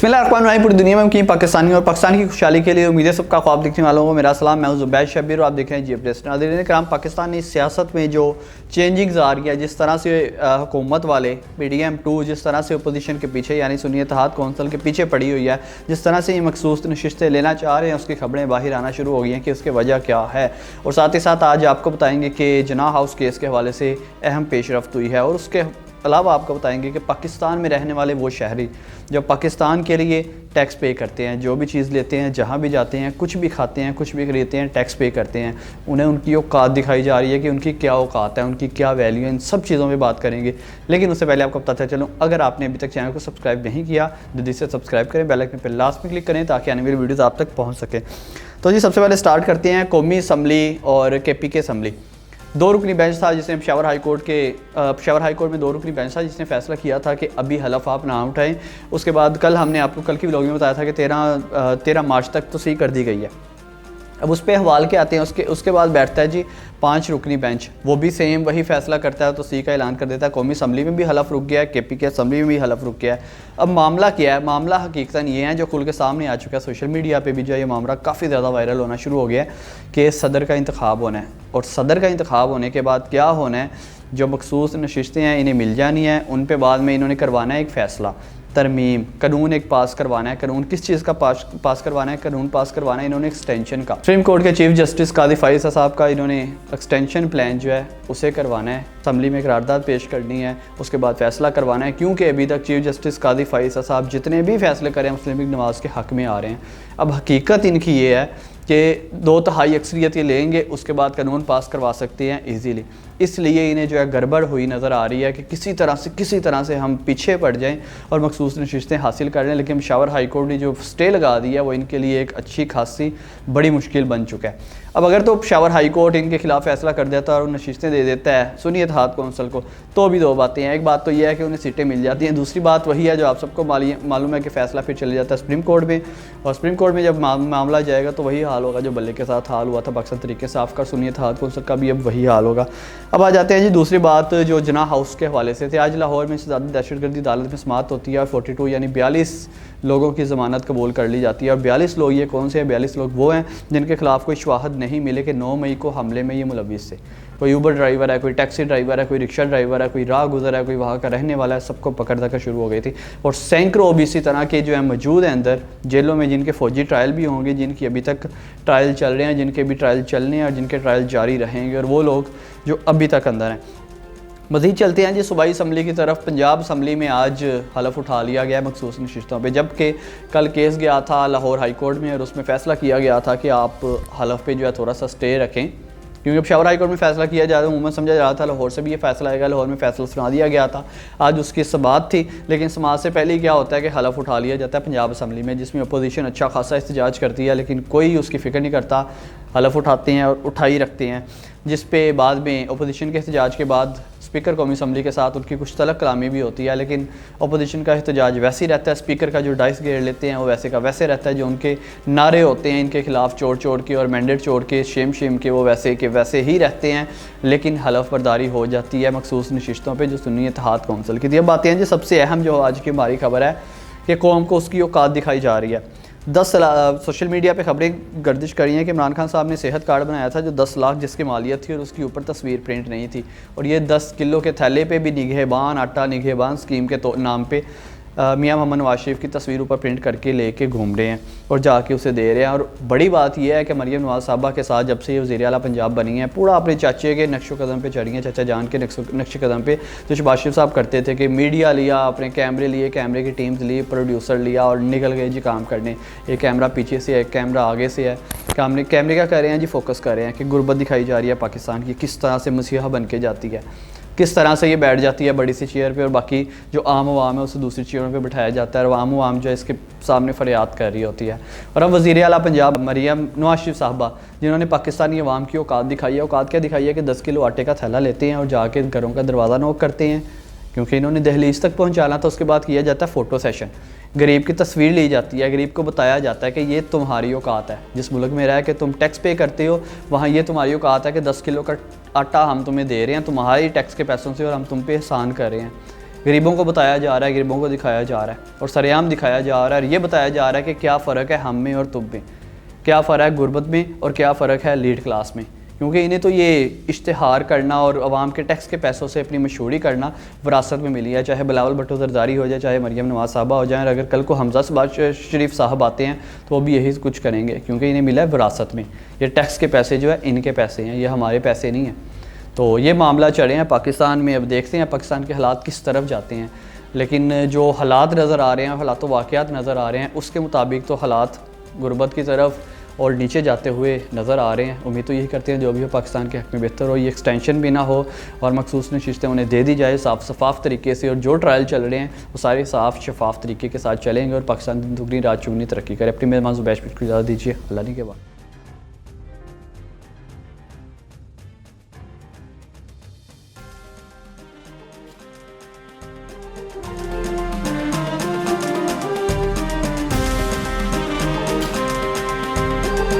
बिस्मिल्लाहिर्रहमानिर्रहीम। पूरी दुनिया में मुकीम पाकिस्तानी और पाकिस्तान की खुशहाली के लिए उम्मीदें सबका ख्वाब देखने वालों को मेरा सलाम। मैं हूं ज़ुबैर शब्बीर और आप देख रहे हैं जी अपडेट्स। नाज़रीन कराम, पाकिस्तानी सियासत में जो चेंजिंग्स आ रही है, जिस तरह से हुकूमत वाले PDM-2 जिस तरह से अपोजिशन के पीछे यानी सुन्नी इत्तेहाद कौंसिल के पीछे पड़ी हुई है, जिस तरह से ये मखसूस नशिस्तें लेना चाह रहे हैं, उसकी खबरें बाहर आना शुरू हो गई हैं कि उसकी वजह क्या है। और साथ ही साथ आज आपको बताएंगे कि जिन्ना हाउस केस के हवाले से अहम पेशरफ्त हुई है। और उसके अलावा आपको बताएंगे कि पाकिस्तान में रहने वाले वो शहरी जो पाकिस्तान के लिए टैक्स पे करते हैं, जो भी चीज़ लेते हैं, जहाँ भी जाते हैं, कुछ भी खाते हैं, कुछ भी खरीदते हैं, टैक्स पे करते हैं, उन्हें उनकी औकात दिखाई जा रही है कि उनकी क्या औकात है, उनकी क्या वैल्यू है। इन सब चीज़ों में बात करेंगे। लेकिन उससे पहले आपको बताते चलूँ, अगर आपने अभी तक चैनल को सब्सक्राइब नहीं किया, जल्दी से सब्सक्राइब करें, बेल आइकन पर लास्ट में क्लिक करें ताकि आने वाली वीडियोज़ आप तक पहुँच सकें। तो जी सबसे पहले स्टार्ट करते हैं कौमी असम्बली और KPK असम्बली। 2 रुकनी बेंच था जिसने पेशावर हाई कोर्ट में 2 रुकनी बेंच था जिसने फैसला किया था कि अभी हलफ आप ना उठाएं। उसके बाद कल हमने आपको कल की व्लॉग में बताया था कि 13 मार्च तक तो सही कर दी गई है। अब उस पर हवाल के आते हैं। उसके बाद बैठता है जी 5 रुकनी बेंच, वो भी सेम वही फैसला करता है, तो सी का ऐलान कर देता है। कौमी असम्बली में भी हलफ रुक गया है, KPK असम्बली में भी हलफ रुक गया है। अब मामला क्या है? मामला हकीकतन ये है जो खुल के सामने आ चुका है। सोशल मीडिया पे भी जो ये मामला काफ़ी ज़्यादा वायरल होना शुरू हो गया है कि सदर का इंतखाब होना है। और सदर का इंतखाब होने के बाद क्या होना है, जो मखसूस नशिस्तें हैं इन्हें मिल जानी है, उन पे बाद में इन्होंने करवाना है एक फ़ैसला, तरमीम, कानून एक पास करवाना है। कानून किस चीज़ का पास करवाना है? कानून पास करवाना है इन्होंने एक्सटेंशन का। सुप्रीम कोर्ट के चीफ जस्टिस कादी फाइज़ साहब का इन्होंने एक्सटेंशन प्लान जो है उसे करवाना है, असम्बली में करारदाद पेश करनी है, उसके बाद फैसला करवाना है। क्योंकि अभी तक चीफ जस्टिस कादी फाइज़ साहब जितने भी फैसले करें मुस्लिम लीग नवाज़ के हक़ में आ रहे हैं। अब हकीकत इनकी ये है कि 2/3 अक्सरियत ये लेंगे, उसके बाद कानून पास करवा सकते हैं ईजीली। इसलिए इन्हें जो है गड़बड़ हुई नज़र आ रही है कि किसी तरह से हम पीछे पड़ जाएं और मखसूस नशिस्तें हासिल कर लें। लेकिन पेशावर हाई कोर्ट ने जो स्टे लगा दी है वो इनके लिए एक अच्छी खासी बड़ी मुश्किल बन चुका है। अब अगर तो पेशावर हाई कोर्ट इनके खिलाफ फैसला कर देता है और नशिस्तें दे देता है सुन्नी इत्तेहाद कौंसिल को, तो भी 2 बातें हैं। एक बात तो यह है कि उन्हें सीटें मिल जाती हैं, दूसरी बात वही है जो आप सबको मालूम है कि फ़ैसला फिर चले जाता है सुप्रीम कोर्ट में। और सुप्रीम कोर्ट में जब मामला जाएगा तो वही हाल होगा जो बल्ले के साथ हाल हुआ था पाकिस्तान तरीके इंसाफ का, सुन्नी इत्तेहाद कौंसिल का भी अब वही हाल होगा। अब आ जाते हैं जी दूसरी बात जो जिन्ना हाउस के हवाले से थे। आज लाहौर में ज़्यादा दहशतगर्दी अदालत में समाअत होती है और 42 यानी 42 लोगों की ज़मानत कबूल कर ली जाती है। और 42 लोग ये कौन से हैं? 42 लोग वो हैं जिनके खिलाफ कोई शवाहद नहीं मिले कि 9 मई को हमले में ये मुलविस थे। कोई ऊबर ड्राइवर है, कोई टैक्सी ड्राइवर है, कोई रिक्शा ड्राइवर है, कोई राह गुजर है, कोई वहाँ का रहने वाला है, सबको पकड़ धकर शुरू हो गई थी। और सैकड़ों भी इसी तरह के जो है मौजूद हैं अंदर जेलों में, जिनके फ़ौजी ट्रायल भी होंगे, जिनकी अभी तक ट्रायल चल रहे हैं, जिनके भी ट्रायल चलने हैं और जिनके ट्रायल जारी रहेंगे, और वो लोग जो अभी तक अंदर हैं। मज़ीद चलते हैं जी सूबाई असम्बली की तरफ। पंजाब असम्बली में आज हलफ उठा लिया गया मखसूस नशिस्तों पे, जबकि कल केस गया था लाहौर हाई कोर्ट में और उसमें फ़ैसला किया गया था कि आप हलफ पे जो है थोड़ा सा स्टे रखें, क्योंकि पेशावर हाई कोर्ट में फ़ैसला किया जा रहा है। उमूमन समझा जा रहा था लाहौर से भी ये फ़ैसला आएगा, लाहौर में फ़ैसला सुना दिया गया था। आज उसकी समाअत थी, लेकिन समाअत से पहले ही क्या होता है कि हलफ उठा लिया जाता है पंजाब असम्बली में, जिसमें अपोजिशन अच्छा खासा एहतजाज करती है, लेकिन कोई उसकी फ़िक्र नहीं करता। हलफ उठाते हैं और उठा ही रखते हैं, जिस पे बाद में अपोजिशन के एहतजाज के बाद स्पीकर कौमी असम्बली के साथ उनकी कुछ तलब कलामी भी होती है, लेकिन अपोजिशन का एहतजाज वैसे ही रहता है। स्पीकर का जो डाइस घेर लेते हैं वो वैसे का वैसे रहता है। जो उनके नारे होते हैं इनके खिलाफ चोड़ के और मैंडेट छोड़ के शेम के, वो वैसे के वैसे ही रहते हैं, लेकिन हलफ बर्दारी हो जाती है मखसूस नशिस्तों पर जो सुन्नी इत्तेहाद कौंसिल की थी। अब बातें हैं जो सबसे अहम जो आज की हमारी खबर है कि कौम को उसकी औकात दिखाई जा रही है। सोशल मीडिया पे खबरें गर्दिश करी हैं कि इमरान खान साहब ने सेहत कार्ड बनाया था जो 10 लाख जिसकी मालियत थी और उसके ऊपर तस्वीर प्रिंट नहीं थी, और ये 10 किलो के थैले पे भी निगहबान आटा निगहबान स्कीम के नाम पे मियां मोहम्मद नवाज शरीफ की तस्वीर ऊपर प्रिंट करके लेके घूम रहे हैं और जाके उसे दे रहे हैं। और बड़ी बात यह है कि मरियम नवाज साहबा के साथ जब से ये वज़ीर आला पंजाब बनी है, पूरा अपने चाचे के नक्शो कदम पे चढ़ी हैं, चाचा जान के नक्शे कदम पे। जो शहबाज शरीफ साहब करते थे कि मीडिया लिया, अपने कैमरे लिए, कैमरे की टीम्स ली, प्रोड्यूसर लिया और निकल गए जी काम करने। एक कैमरा पीछे से है, एक कैमरा आगे से है। कैमरे क्या कर रहे हैं जी? फोकस कर रहे हैं कि गुर्बत दिखाई जा रही है पाकिस्तान की, किस तरह से मसीहा बन के जाती है, किस तरह से ये बैठ जाती है बड़ी सी चेयर पे और बाकी जो आम आवाम है उसे दूसरी चेयरों पे बिठाया जाता है और आम आवाम जो है इसके सामने फरियाद कर रही होती है। और अब वज़ीर आला पंजाब मरियम नवाज शरीफ साहबा, जिन्होंने पाकिस्तानी अवाम की औकात दिखाई है। औकात क्या दिखाई है कि 10 किलो आटे का थैला लेते हैं और जाके घरों का दरवाज़ा नॉक करते हैं, क्योंकि इन्होंने दहलीज तक पहुँचाना था। उसके बाद किया जाता है फ़ोटो सेशन, गरीब की तस्वीर ली जाती है, गरीब को बताया जाता है कि ये तुम्हारी औकात है, जिस मुल्क में रह के तुम टैक्स पे करते हो वहाँ ये तुम्हारी औकात है कि 10 किलो का आटा हम तुम्हें दे रहे हैं तुम्हारी टैक्स के पैसों से और हम तुम पे एहसान कर रहे हैं। गरीबों को बताया जा रहा है, गरीबों को दिखाया जा रहा है और सरेआम दिखाया जा रहा है और ये बताया जा रहा है कि क्या फ़र्क है हम में और तुम में, क्या फ़र्क है गुर्बत में और क्या फ़र्क है लीड क्लास में। क्योंकि इन्हें तो ये इश्तिहार करना और अवाम के टैक्स के पैसों से अपनी मशहूरी करना विरासत में मिली है। चाहे बिलावल भुट्टो जरदारी हो जाए, चाहे मरियम नवाज साहबा हो जाए, और अगर कल को हमजा शरीफ साहब आते हैं तो वो भी यही कुछ करेंगे, क्योंकि इन्हें मिला है विरासत में। ये टैक्स के पैसे जो है इनके पैसे हैं, ये हमारे पैसे नहीं हैं। तो ये मामला चढ़े हैं पाकिस्तान में। अब देखते हैं पाकिस्तान के हालात किस तरफ जाते हैं, लेकिन जो हालात नज़र आ रहे हैं, हालात वाक़यात नज़र आ रहे हैं, उसके मुताबिक तो हालात गुर्बत की तरफ और नीचे जाते हुए नज़र आ रहे हैं। उम्मीद तो यही करते हैं जो भी हो पाकिस्तान के हक़ में बेहतर हो, ये एक्सटेंशन भी ना हो और मखसूस नशिस्तें उन्हें दे दी जाए साफ़ शफाफ तरीके से, और जो ट्रायल चल रहे हैं वो सारे साफ़ शफाफ तरीके के साथ चलेंगे और पाकिस्तान दिन दुगनी रात चुगनी तरक्की करे। अपनी मेहमान ज़ुबैश को इजाज़त दीजिए। अल्लाह ने के बाद।